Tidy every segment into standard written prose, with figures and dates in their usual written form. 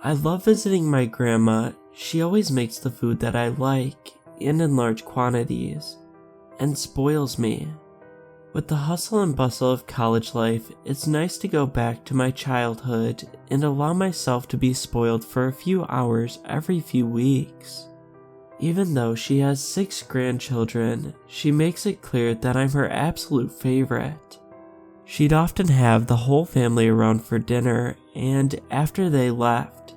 I love visiting my grandma. She always makes the food that I like, and in large quantities, and spoils me. With the hustle and bustle of college life, it's nice to go back to my childhood and allow myself to be spoiled for a few hours every few weeks. Even though she has 6 grandchildren, she makes it clear that I'm her absolute favorite. She'd often have the whole family around for dinner, and after they left,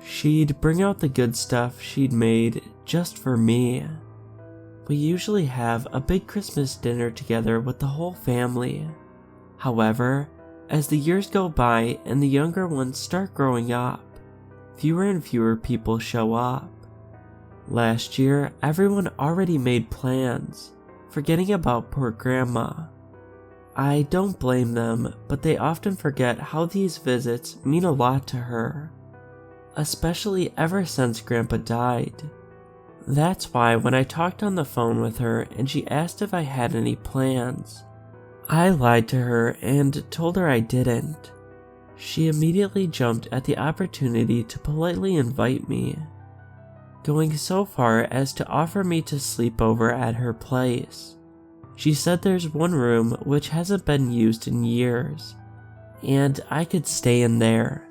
she'd bring out the good stuff she'd made just for me. We usually have a big Christmas dinner together with the whole family. However, as the years go by and the younger ones start growing up, fewer and fewer people show up. Last year, everyone already made plans, forgetting about poor Grandma. I don't blame them, but they often forget how these visits mean a lot to her, especially ever since Grandpa died. That's why when I talked on the phone with her and she asked if I had any plans, I lied to her and told her I didn't. She immediately jumped at the opportunity to politely invite me, going so far as to offer me to sleep over at her place. She said there's one room which hasn't been used in years, and I could stay in there.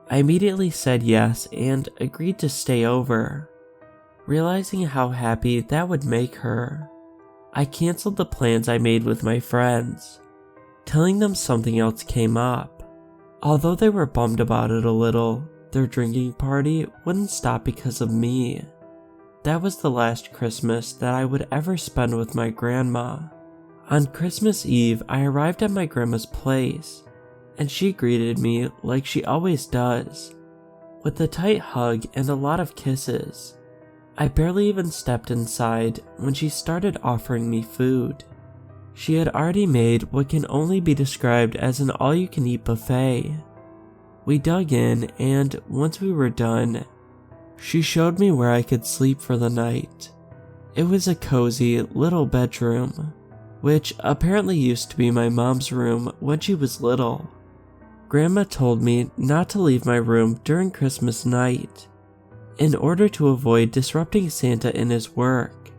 I immediately said yes and agreed to stay over. Realizing how happy that would make her, I canceled the plans I made with my friends, telling them something else came up. Although they were bummed about it a little, their drinking party wouldn't stop because of me. That was the last Christmas that I would ever spend with my grandma. On Christmas Eve, I arrived at my grandma's place, and she greeted me like she always does, with a tight hug and a lot of kisses. I barely even stepped inside when she started offering me food. She had already made what can only be described as an all-you-can-eat buffet. We dug in, and once we were done, she showed me where I could sleep for the night. It was a cozy little bedroom, which apparently used to be my mom's room when she was little. Grandma told me not to leave my room during Christmas night, in order to avoid disrupting Santa in his work.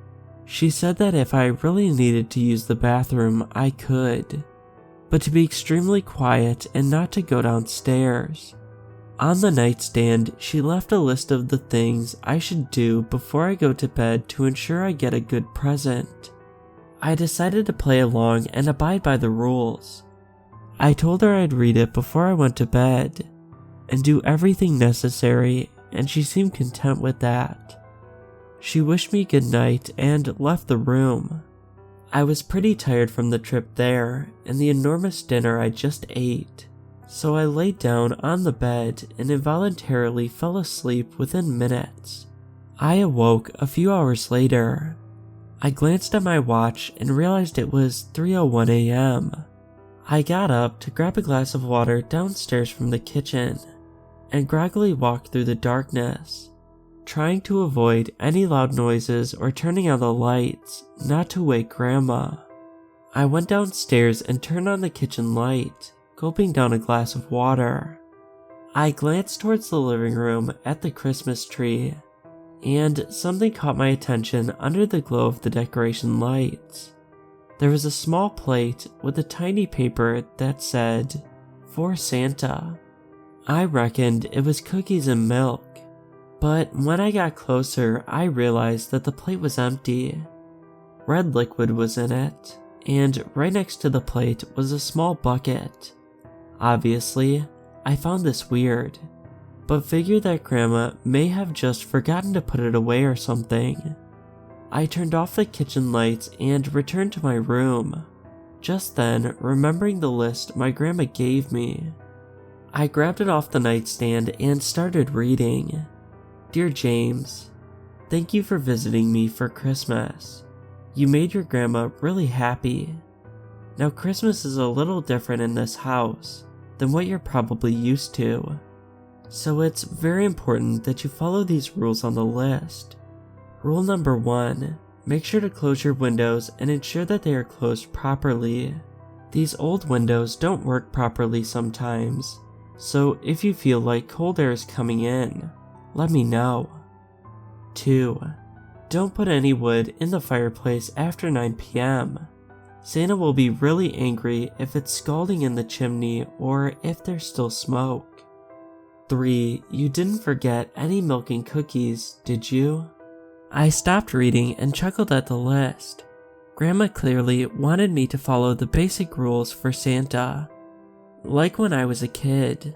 She said that if I really needed to use the bathroom, I could, but to be extremely quiet and not to go downstairs. On the nightstand, she left a list of the things I should do before I go to bed to ensure I get a good present. I decided to play along and abide by the rules. I told her I'd read it before I went to bed, and do everything necessary, and she seemed content with that. She wished me good night and left the room. I was pretty tired from the trip there and the enormous dinner I just ate, so I laid down on the bed and involuntarily fell asleep within minutes. I awoke a few hours later. I glanced at my watch and realized it was 3:01 a.m. I got up to grab a glass of water downstairs from the kitchen and groggily walked through the darkness, trying to avoid any loud noises or turning on the lights not to wake Grandma. I went downstairs and turned on the kitchen light, gulping down a glass of water. I glanced towards the living room at the Christmas tree, and something caught my attention under the glow of the decoration lights. There was a small plate with a tiny paper that said, "For Santa." I reckoned it was cookies and milk, but when I got closer, I realized that the plate was empty. Red liquid was in it, and right next to the plate was a small bucket. Obviously, I found this weird, but figured that Grandma may have just forgotten to put it away or something. I turned off the kitchen lights and returned to my room, just then remembering the list my grandma gave me. I grabbed it off the nightstand and started reading. "Dear James, thank you for visiting me for Christmas. You made your grandma really happy. Now Christmas is a little different in this house than what you're probably used to, so it's very important that you follow these rules on the list. Rule number 1, make sure to close your windows and ensure that they are closed properly. These old windows don't work properly sometimes, so if you feel like cold air is coming in, let me know. 2. Don't put any wood in the fireplace after 9 p.m. Santa will be really angry if it's scalding in the chimney or if there's still smoke. 3. You didn't forget any milk and cookies, did you? I stopped reading and chuckled at the list. Grandma clearly wanted me to follow the basic rules for Santa, like when I was a kid.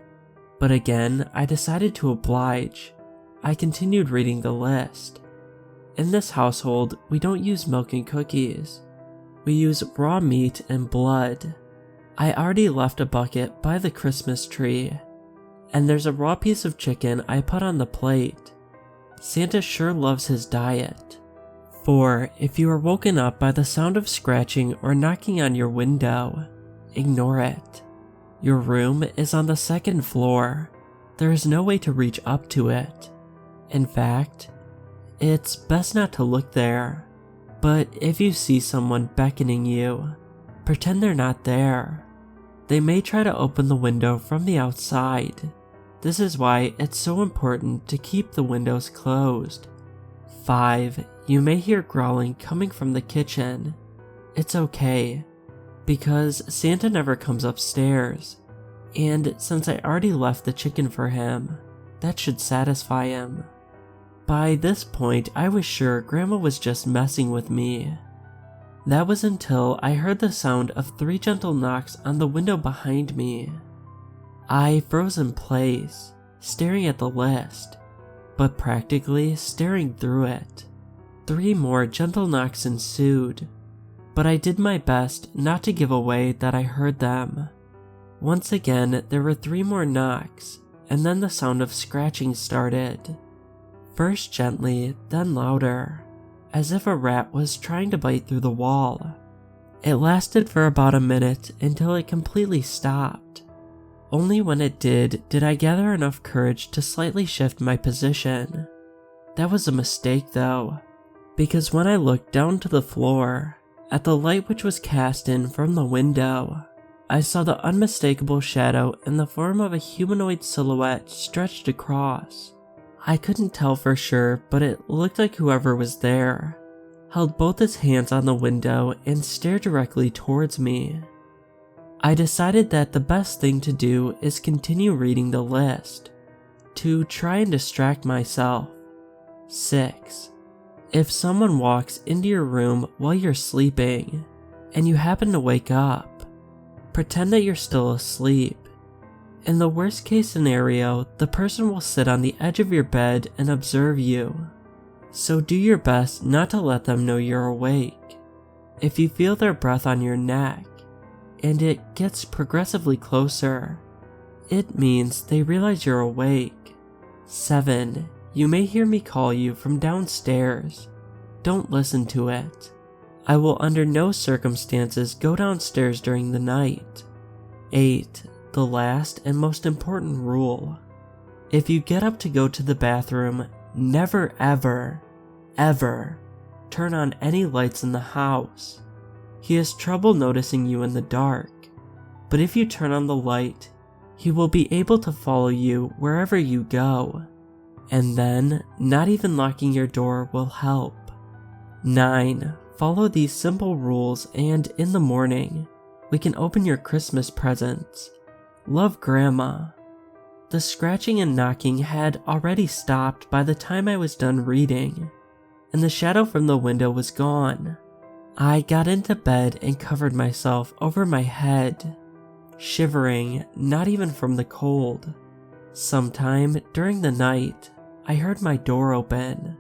But again, I decided to oblige. I continued reading the list. In this household, we don't use milk and cookies. We use raw meat and blood. I already left a bucket by the Christmas tree, and there's a raw piece of chicken I put on the plate. Santa sure loves his diet. 4. If you are woken up by the sound of scratching or knocking on your window, ignore it. Your room is on the 2nd floor. There is no way to reach up to it. In fact, it's best not to look there. But if you see someone beckoning you, pretend they're not there. They may try to open the window from the outside. This is why it's so important to keep the windows closed. 5. You may hear growling coming from the kitchen. It's okay, because Santa never comes upstairs, and since I already left the chicken for him, that should satisfy him. By this point, I was sure Grandma was just messing with me. That was until I heard the sound of 3 gentle knocks on the window behind me. I froze in place, staring at the list, but practically staring through it. 3 more gentle knocks ensued, but I did my best not to give away that I heard them. Once again, there were 3 more knocks, and then the sound of scratching started. First gently, then louder, as if a rat was trying to bite through the wall. It lasted for about a minute until it completely stopped. Only when it did I gather enough courage to slightly shift my position. That was a mistake though, because when I looked down to the floor, at the light which was cast in from the window, I saw the unmistakable shadow in the form of a humanoid silhouette stretched across. I couldn't tell for sure, but it looked like whoever was there held both his hands on the window and stared directly towards me. I decided that the best thing to do is continue reading the list, to try and distract myself. 6. If someone walks into your room while you're sleeping, and you happen to wake up, pretend that you're still asleep. In the worst case scenario, the person will sit on the edge of your bed and observe you. So do your best not to let them know you're awake. If you feel their breath on your neck, and it gets progressively closer, it means they realize you're awake. 7. You may hear me call you from downstairs. Don't listen to it. I will under no circumstances go downstairs during the night. 8. The last and most important rule. If you get up to go to the bathroom, never ever, ever turn on any lights in the house. He has trouble noticing you in the dark, but if you turn on the light, he will be able to follow you wherever you go. And then, not even locking your door will help. 9. Follow these simple rules and in the morning, we can open your Christmas presents. Love, Grandma. The scratching and knocking had already stopped by the time I was done reading, and the shadow from the window was gone. I got into bed and covered myself over my head, shivering not even from the cold. Sometime during the night, I heard my door open,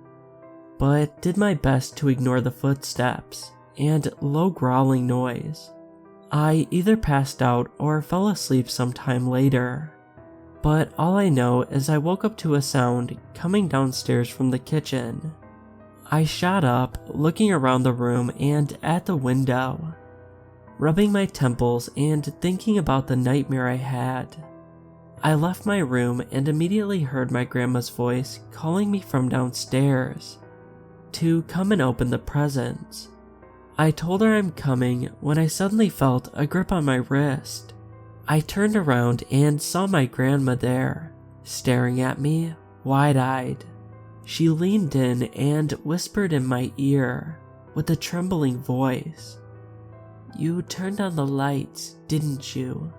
but did my best to ignore the footsteps and low growling noise. I either passed out or fell asleep sometime later, but all I know is I woke up to a sound coming downstairs from the kitchen. I shot up, looking around the room and at the window, rubbing my temples and thinking about the nightmare I had. I left my room and immediately heard my grandma's voice calling me from downstairs to come and open the presents. I told her I'm coming when I suddenly felt a grip on my wrist. I turned around and saw my grandma there, staring at me, wide-eyed. She leaned in and whispered in my ear with a trembling voice, "You turned on the lights, didn't you?"